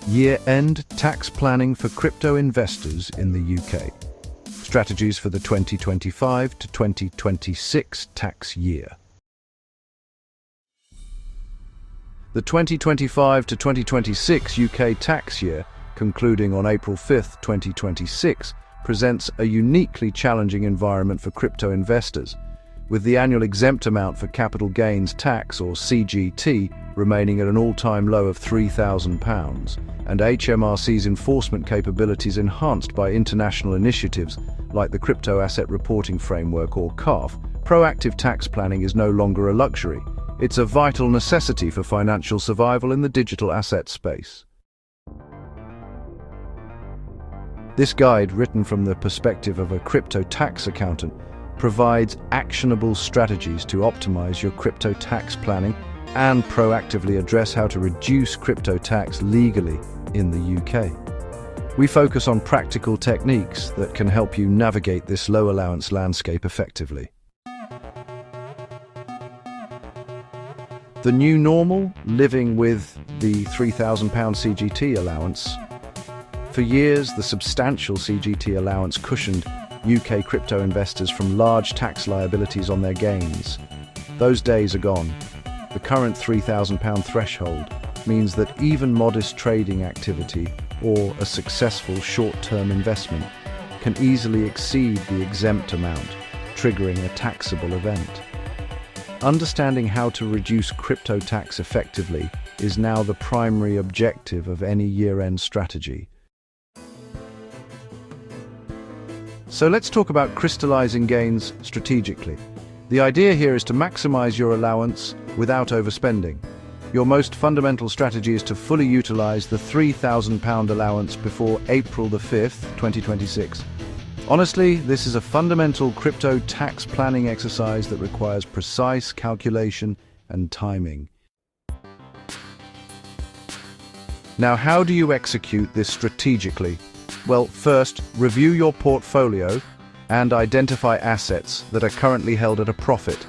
Year-end tax planning for crypto investors in the UK. Strategies for the 2025 to 2026 tax year. The 2025 to 2026 UK tax year, concluding on April 5, 2026, presents a uniquely challenging environment for crypto investors, with the annual exempt amount for capital gains tax, or CGT, remaining at an all-time low of £3,000, and HMRC's enforcement capabilities enhanced by international initiatives like the Crypto Asset Reporting Framework, or CARF. Proactive tax planning is no longer a luxury. It's a vital necessity for financial survival in the digital asset space. This guide, written from the perspective of a crypto tax accountant, provides actionable strategies to optimize your crypto tax planning and proactively address how to reduce crypto tax legally in the UK. We focus on practical techniques that can help you navigate this low allowance landscape effectively. The new normal, living with the £3,000 CGT allowance. For years, the substantial CGT allowance cushioned UK crypto investors from large tax liabilities on their gains. Those days are gone. The current £3,000 threshold means that even modest trading activity or a successful short-term investment can easily exceed the exempt amount, triggering a taxable event. Understanding how to reduce crypto tax effectively is now the primary objective of any year-end strategy. So let's talk about crystallizing gains strategically. The idea here is to maximize your allowance without overspending. Your most fundamental strategy is to fully utilize the £3,000 allowance before April the 5th, 2026. Honestly, this is a fundamental crypto tax planning exercise that requires precise calculation and timing. Now, how do you execute this strategically? Well, first, review your portfolio and identify assets that are currently held at a profit.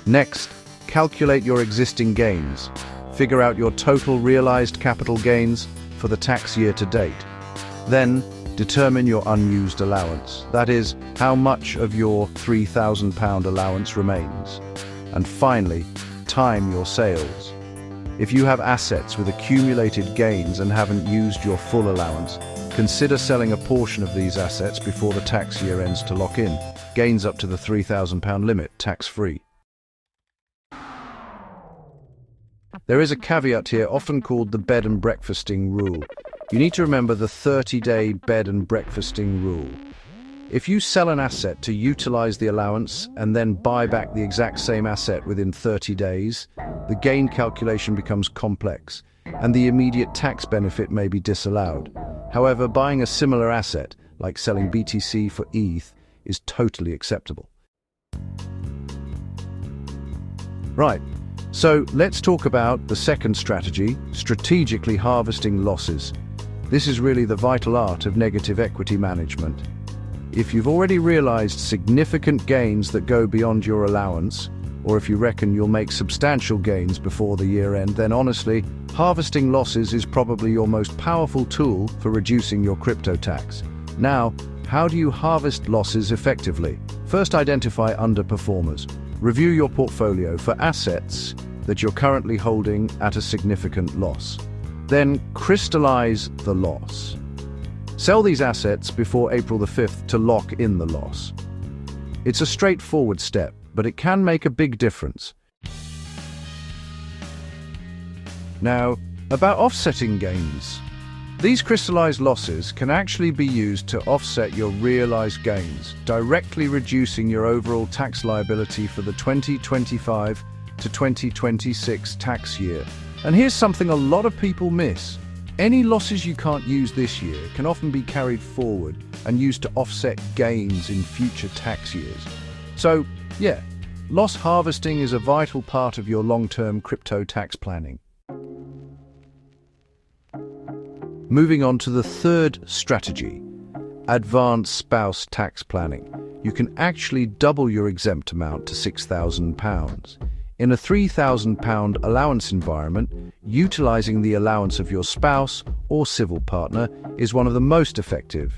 Next, calculate your existing gains. Figure out your total realized capital gains for the tax year to date. Then, determine your unused allowance. That is, how much of your £3,000 allowance remains. And finally, time your sales. If you have assets with accumulated gains and haven't used your full allowance, consider selling a portion of these assets before the tax year ends to lock in gains up to the £3,000 limit, tax-free. There is a caveat here, often called the bed and breakfasting rule. You need to remember the 30-day bed and breakfasting rule. If you sell an asset to utilize the allowance and then buy back the exact same asset within 30 days, the gain calculation becomes complex, and the immediate tax benefit may be disallowed. However, buying a similar asset, like selling BTC for ETH, is totally acceptable. Right, so let's talk about the second strategy, strategically harvesting losses. This is really the vital art of negative equity management. If you've already realized significant gains that go beyond your allowance, or if you reckon you'll make substantial gains before the year end, then honestly, harvesting losses is probably your most powerful tool for reducing your crypto tax. Now, how do you harvest losses effectively? First, identify underperformers. Review your portfolio for assets that you're currently holding at a significant loss. Then, crystallize the loss. Sell these assets before April the 5th to lock in the loss. It's a straightforward step, but it can make a big difference. Now, about offsetting gains. These crystallized losses can actually be used to offset your realized gains, directly reducing your overall tax liability for the 2025 to 2026 tax year. And here's something a lot of people miss. Any losses you can't use this year can often be carried forward and used to offset gains in future tax years. So, yeah, loss harvesting is a vital part of your long-term crypto tax planning. Moving on to the third strategy, advanced spouse tax planning. You can actually double your exempt amount to £6,000. In a £3,000 allowance environment, utilizing the allowance of your spouse or civil partner is one of the most effective,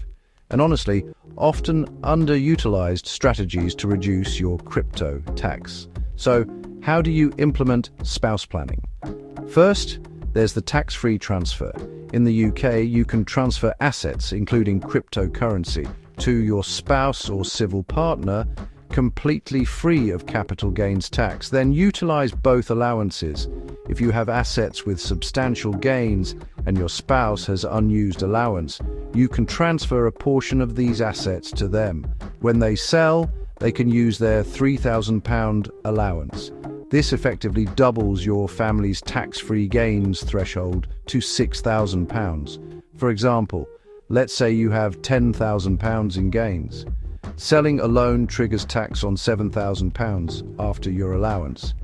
and honestly, often underutilized strategies to reduce your crypto tax. So, how do you implement spouse planning? First, there's the tax-free transfer. In the UK, you can transfer assets, including cryptocurrency, to your spouse or civil partner completely free of capital gains tax. Then utilize both allowances. If you have assets with substantial gains and your spouse has unused allowance, you can transfer a portion of these assets to them. When they sell, they can use their £3,000 allowance. This effectively doubles your family's tax-free gains threshold to £6,000. For example, let's say you have £10,000 in gains. Selling alone triggers tax on £7,000 after your allowance.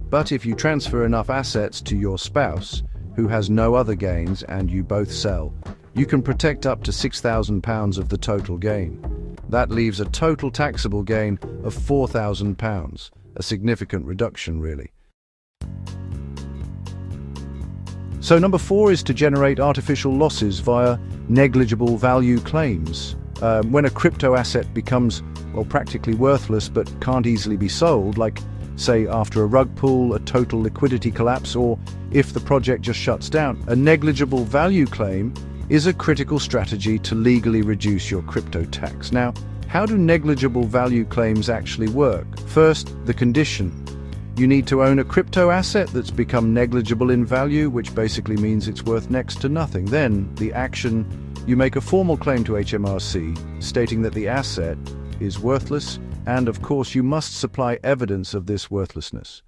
But if you transfer enough assets to your spouse, who has no other gains, and you both sell, you can protect up to £6,000 of the total gain. That leaves a total taxable gain of £4,000, a significant reduction, really. So number 4 is to generate artificial losses via negligible value claims. When a crypto asset becomes, well, practically worthless but can't easily be sold, like, say, after a rug pull, a total liquidity collapse, or if the project just shuts down, a negligible value claim is a critical strategy to legally reduce your crypto tax. Now, how do negligible value claims actually work? First, the condition. You need to own a crypto asset that's become negligible in value, which basically means it's worth next to nothing. Then, the action. You make a formal claim to HMRC, stating that the asset is worthless, and of course you must supply evidence of this worthlessness.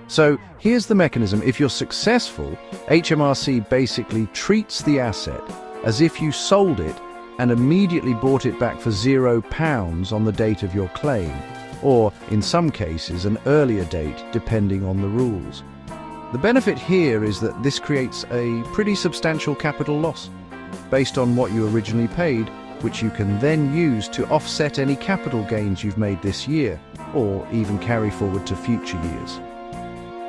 So here's the mechanism. If you're successful, HMRC basically treats the asset as if you sold it and immediately bought it back for £0 on the date of your claim, or in some cases an earlier date depending on the rules. The benefit here is that this creates a pretty substantial capital loss based on what you originally paid, which you can then use to offset any capital gains you've made this year, or even carry forward to future years.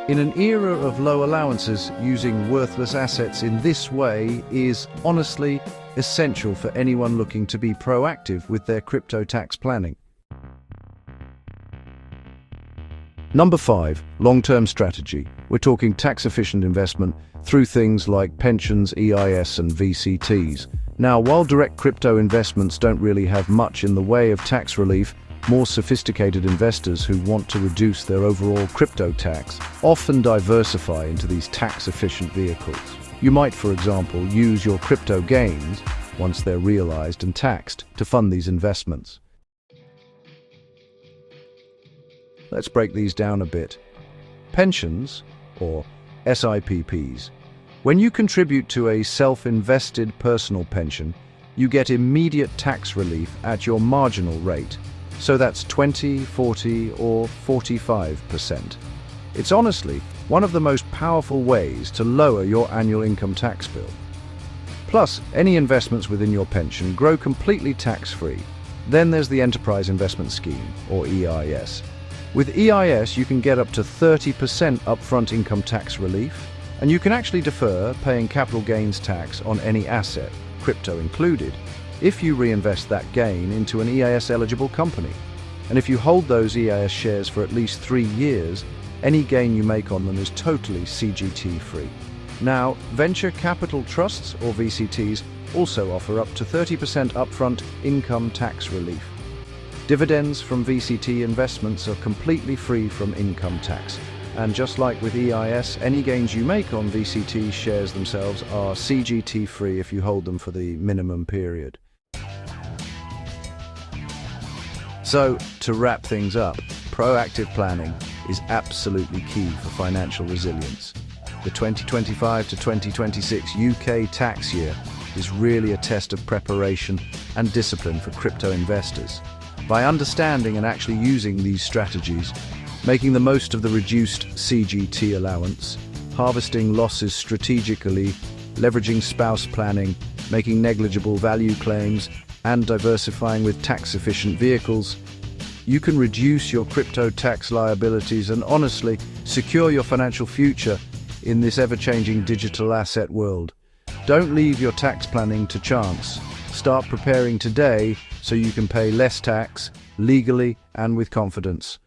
In an era of low allowances, using worthless assets in this way is honestly essential for anyone looking to be proactive with their crypto tax planning. Number 5, long-term strategy. We're talking tax-efficient investment through things like pensions, EIS and VCTs. Now, while direct crypto investments don't really have much in the way of tax relief, more sophisticated investors who want to reduce their overall crypto tax often diversify into these tax-efficient vehicles. You might, for example, use your crypto gains, once they're realized and taxed, to fund these investments. Let's break these down a bit. Pensions, or SIPPs. When you contribute to a self-invested personal pension, you get immediate tax relief at your marginal rate. So that's 20, 40, or 45%. It's honestly one of the most powerful ways to lower your annual income tax bill. Plus, any investments within your pension grow completely tax-free. Then there's the Enterprise Investment Scheme, or EIS. With EIS, you can get up to 30% upfront income tax relief, and you can actually defer paying capital gains tax on any asset, crypto included, if you reinvest that gain into an EIS-eligible company. And if you hold those EIS shares for at least 3 years, any gain you make on them is totally CGT-free. Now, venture capital trusts, or VCTs, also offer up to 30% upfront income tax relief. Dividends from VCT investments are completely free from income tax. And just like with EIS, any gains you make on VCT shares themselves are CGT-free if you hold them for the minimum period. So, to wrap things up, proactive planning is absolutely key for financial resilience. The 2025 to 2026 UK tax year is really a test of preparation and discipline for crypto investors. By understanding and actually using these strategies, making the most of the reduced CGT allowance, harvesting losses strategically, leveraging spouse planning, making negligible value claims, and diversifying with tax-efficient vehicles, you can reduce your crypto tax liabilities and honestly secure your financial future in this ever-changing digital asset world. Don't leave your tax planning to chance. Start preparing today so you can pay less tax, legally and with confidence.